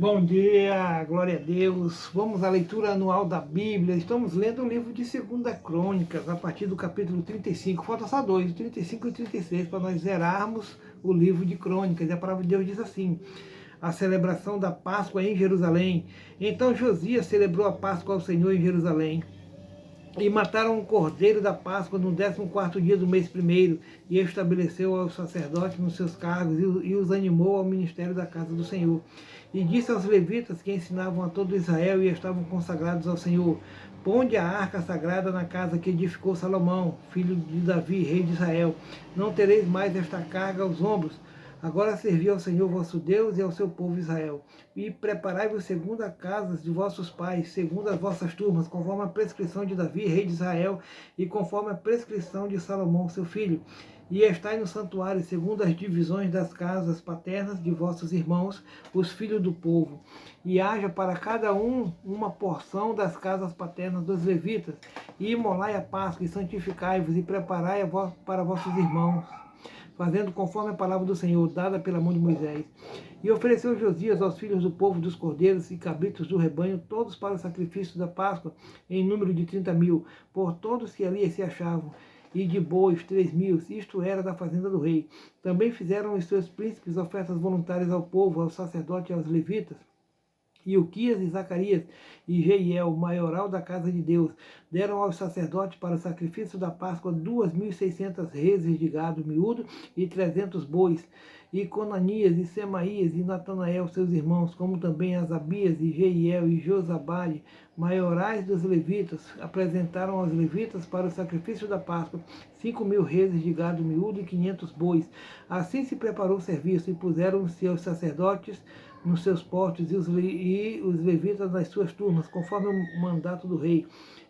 Bom dia, glória a Deus. Vamos à leitura anual da Bíblia. Estamos lendo o livro de 2 Crônicas, a partir do capítulo 35. Falta só dois, 35 e 36, para nós zerarmos o livro de Crônicas. E a palavra de Deus diz assim: a celebração da Páscoa em Jerusalém. Então Josias celebrou a Páscoa ao Senhor em Jerusalém. E mataram um cordeiro da Páscoa no 14º dia do mês primeiro, e estabeleceu aos sacerdotes nos seus cargos, e os animou ao ministério da casa do Senhor. E disse aos levitas que ensinavam a todo Israel e estavam consagrados ao Senhor: ponde a arca sagrada na casa que edificou Salomão, filho de Davi, rei de Israel. Não tereis mais esta carga aos ombros. Agora servi ao Senhor vosso Deus e ao seu povo Israel. E preparai-vos segundo as casas de vossos pais, segundo as vossas turmas, conforme a prescrição de Davi, rei de Israel, e conforme a prescrição de Salomão, seu filho. E estai no santuário, segundo as divisões das casas paternas de vossos irmãos, os filhos do povo. E haja para cada um uma porção das casas paternas dos levitas. E imolai a Páscoa, e santificai-vos, e preparai para vossos irmãos, fazendo conforme a palavra do Senhor, dada pela mão de Moisés. E ofereceu Josias aos filhos do povo dos cordeiros e cabritos do rebanho, todos para o sacrifício da Páscoa, em número de 30.000, por todos que ali se achavam, e de bois 3.000, isto era da fazenda do rei. Também fizeram os seus príncipes ofertas voluntárias ao povo, aos sacerdotes e aos levitas. E Uquias e Zacarias e Jeiel, maioral da casa de Deus, deram aos sacerdotes para o sacrifício da Páscoa 2.600 reses de gado miúdo e 300 bois. E Conanias e Semaías e Natanael, seus irmãos, como também Asabias e Jeiel e Josabade, maiorais dos levitas, apresentaram aos levitas para o sacrifício da Páscoa 5.000 reses de gado miúdo e 500 bois. Assim se preparou o serviço, e puseram-se os sacerdotes nos seus postos e os levitas nas suas turmas, conforme o mandato do rei.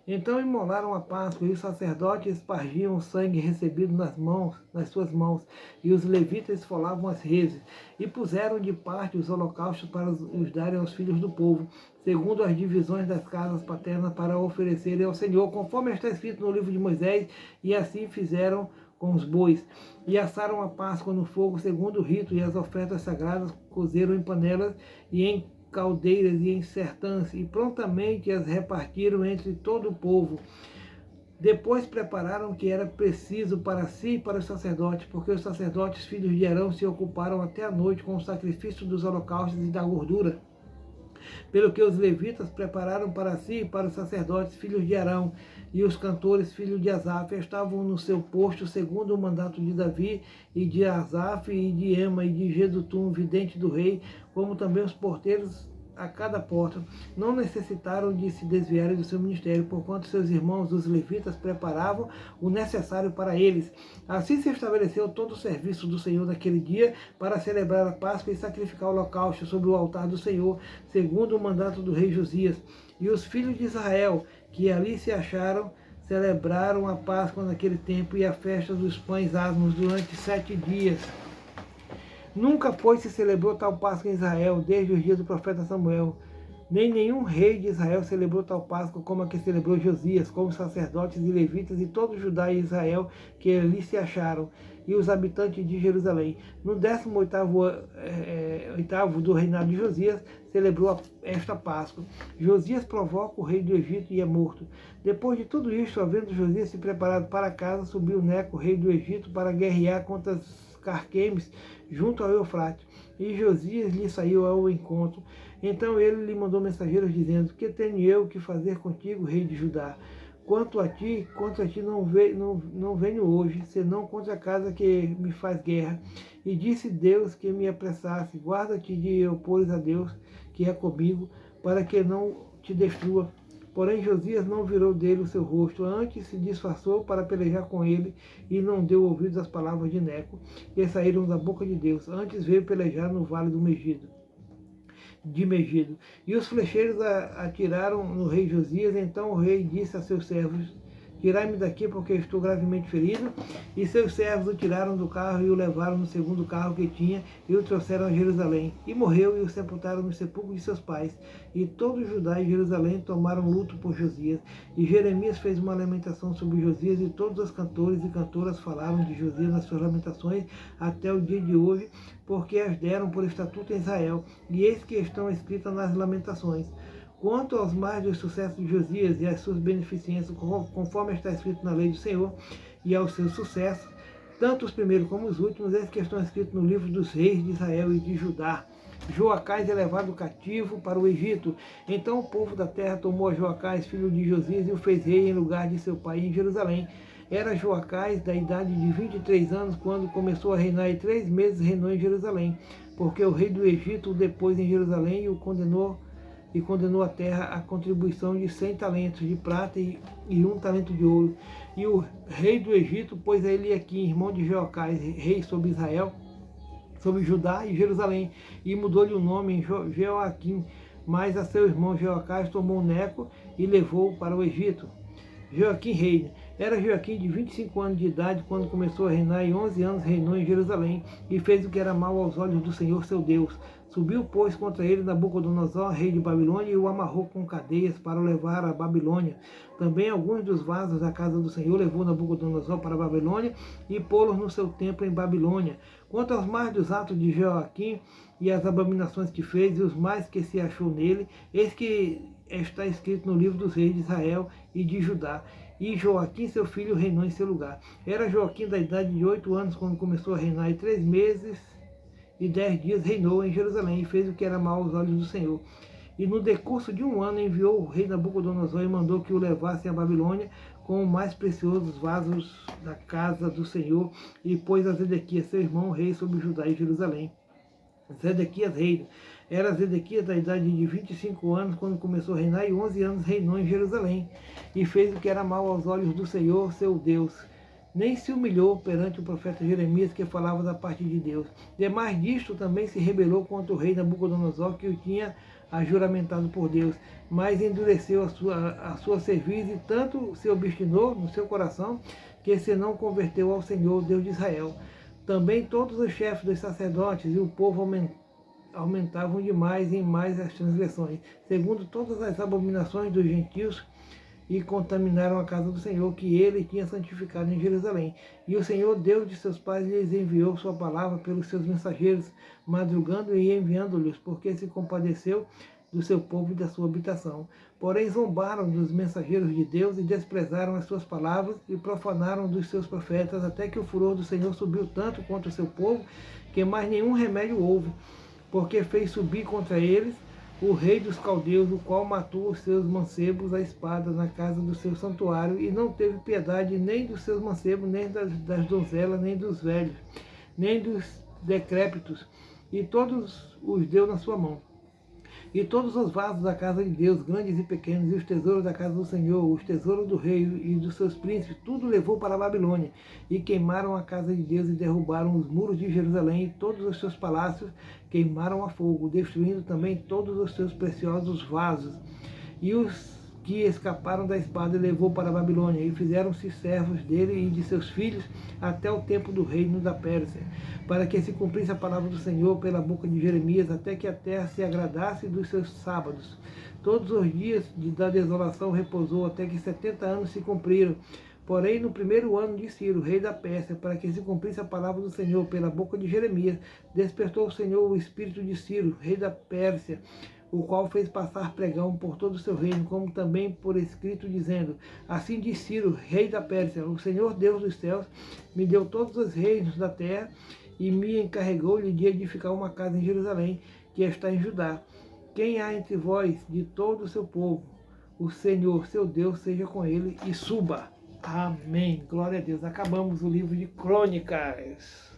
Então imolaram a Páscoa, e os sacerdotes espargiam o sangue recebido nas suas mãos, e os levitas esfolavam as reses, e puseram de parte os holocaustos para os darem aos filhos do povo, segundo as divisões das casas paternas, para oferecerem ao Senhor, conforme está escrito no livro de Moisés, e assim fizeram com os bois. E assaram a Páscoa no fogo segundo o rito, e as ofertas sagradas cozeram em panelas e em caldeiras e em sertãs, e prontamente as repartiram entre todo o povo. Depois prepararam o que era preciso para si e para os sacerdotes, porque os sacerdotes, filhos de Arão, se ocuparam até a noite com o sacrifício dos holocaustos e da gordura. Pelo que os levitas prepararam para si e para os sacerdotes, filhos de Arão, e os cantores, filhos de Asaf, estavam no seu posto, segundo o mandato de Davi, e de Asaf, e de Ema, e de Jedutum, vidente do rei, como também os porteiros a cada porta. Não necessitaram de se desviarem do seu ministério, porquanto seus irmãos, os levitas, preparavam o necessário para eles. Assim se estabeleceu todo o serviço do Senhor naquele dia, para celebrar a Páscoa e sacrificar o holocausto sobre o altar do Senhor, segundo o mandato do rei Josias. E os filhos de Israel, que ali se acharam, celebraram a Páscoa naquele tempo e a festa dos pães asmos durante 7 dias. Nunca, pois, se celebrou tal Páscoa em Israel, desde os dias do profeta Samuel. Nem nenhum rei de Israel celebrou tal Páscoa como a que celebrou Josias, como sacerdotes e levitas e todo Judá e Israel que ali se acharam, e os habitantes de Jerusalém. No 18º do reinado de Josias, celebrou esta Páscoa. Josias provoca o rei do Egito e é morto. Depois de tudo isto, havendo Josias se preparado para casa, subiu Neco, rei do Egito, para guerrear contra os Carquemes, junto ao Eufrates. E Josias lhe saiu ao encontro. Então ele lhe mandou mensageiros, dizendo: que tenho eu que fazer contigo, rei de Judá? Quanto a ti não venho hoje, senão contra a casa que me faz guerra. E disse Deus que me apressasse: guarda-te de opores a Deus, que é comigo, para que não te destrua. Porém Josias não virou dele o seu rosto, antes se disfarçou para pelejar com ele, e não deu ouvidos às palavras de Neco, que saíram da boca de Deus. Antes veio pelejar no vale de Megido. E os flecheiros atiraram no rei Josias. Então o rei disse a seus servos tirai-me daqui, porque estou gravemente ferido. E seus servos o tiraram do carro e o levaram no segundo carro que tinha e o trouxeram a Jerusalém. E morreu e o sepultaram no sepulcro de seus pais. E todo Judá e Jerusalém tomaram luto por Josias. E Jeremias fez uma lamentação sobre Josias, e todos os cantores e cantoras falaram de Josias nas suas lamentações até o dia de hoje, porque as deram por estatuto em Israel, e eis que estão escritas nas lamentações. Quanto aos mais dos sucessos de Josias e às suas beneficências, conforme está escrito na lei do Senhor, e aos seus sucessos, tanto os primeiros como os últimos, eis que estão escritos no livro dos reis de Israel e de Judá. Joacás é levado cativo para o Egito. Então o povo da terra tomou a Joacás, filho de Josias, e o fez rei em lugar de seu pai em Jerusalém. Era Joacás da idade de 23 anos quando começou a reinar, e 3 meses reinou em Jerusalém, porque o rei do Egito o depôs em Jerusalém e condenou a terra a contribuição de 100 talentos de prata e 1 talento de ouro. E o rei do Egito pôs a Eliaquim, irmão de Joacás, rei sobre Israel, sobre Judá e Jerusalém, e mudou-lhe o nome em Joaquim. Mas a seu irmão Joacás tomou Neco e levou-o para o Egito. Joaquim reina. Era Joaquim de 25 anos de idade quando começou a reinar, e 11 anos reinou em Jerusalém, e fez o que era mal aos olhos do Senhor seu Deus. Subiu, pois, contra ele Nabucodonosor, rei de Babilônia, e o amarrou com cadeias para o levar à Babilônia. Também alguns dos vasos da casa do Senhor levou Nabucodonosor para a Babilônia, e pô-los no seu templo em Babilônia. Quanto aos mais dos atos de Joaquim, e as abominações que fez, e os mais que se achou nele, eis que está escrito no livro dos reis de Israel e de Judá. E Joaquim, seu filho, reinou em seu lugar. Era Joaquim da idade de 8 anos quando começou a reinar, e 3 meses e 10 dias reinou em Jerusalém, e fez o que era mal aos olhos do Senhor. E no decurso de 1 ano enviou o rei Nabucodonosor e mandou que o levassem à Babilônia com os mais preciosos vasos da casa do Senhor, e pôs a Zedequias, seu irmão, rei sobre Judá e Jerusalém. Zedequias rei. Era Zedequias da idade de 25 anos quando começou a reinar, e 11 anos reinou em Jerusalém, e fez o que era mal aos olhos do Senhor, seu Deus. Nem se humilhou perante o profeta Jeremias, que falava da parte de Deus. Demais disto, também se rebelou contra o rei Nabucodonosor, que o tinha juramentado por Deus, mas endureceu a sua cerviz, e tanto se obstinou no seu coração, que se não converteu ao Senhor, Deus de Israel. Também todos os chefes dos sacerdotes e o povo aumentavam de mais em mais as transgressões, segundo todas as abominações dos gentios, e contaminaram a casa do Senhor, que ele tinha santificado em Jerusalém. E o Senhor, Deus de seus pais, lhes enviou sua palavra pelos seus mensageiros, madrugando e enviando-lhes, porque se compadeceu do seu povo e da sua habitação. Porém zombaram dos mensageiros de Deus e desprezaram as suas palavras e profanaram dos seus profetas, até que o furor do Senhor subiu tanto contra o seu povo, que mais nenhum remédio houve, porque fez subir contra eles o rei dos caldeus, o qual matou os seus mancebos à espada na casa do seu santuário, e não teve piedade nem dos seus mancebos, nem das donzelas, nem dos velhos, nem dos decrépitos, e todos os deu na sua mão. E todos os vasos da casa de Deus, grandes e pequenos, e os tesouros da casa do Senhor, os tesouros do rei e dos seus príncipes, tudo levou para a Babilônia. E queimaram a casa de Deus e derrubaram os muros de Jerusalém, e todos os seus palácios queimaram a fogo, destruindo também todos os seus preciosos vasos. E os que escaparam da espada levou para a Babilônia, e fizeram-se servos dele e de seus filhos até o tempo do reino da Pérsia, para que se cumprisse a palavra do Senhor pela boca de Jeremias, até que a terra se agradasse dos seus sábados. Todos os dias da desolação repousou, até que 70 anos se cumpriram. Porém, no primeiro ano de Ciro, rei da Pérsia, para que se cumprisse a palavra do Senhor pela boca de Jeremias, despertou o Senhor o espírito de Ciro, rei da Pérsia, o qual fez passar pregão por todo o seu reino, como também por escrito, dizendo: assim diz Ciro, rei da Pérsia, o Senhor Deus dos céus me deu todos os reinos da terra, e me encarregou-lhe de edificar uma casa em Jerusalém, que está em Judá. Quem há entre vós de todo o seu povo, o Senhor, seu Deus, seja com ele, e suba. Amém. Glória a Deus. Acabamos o livro de Crônicas.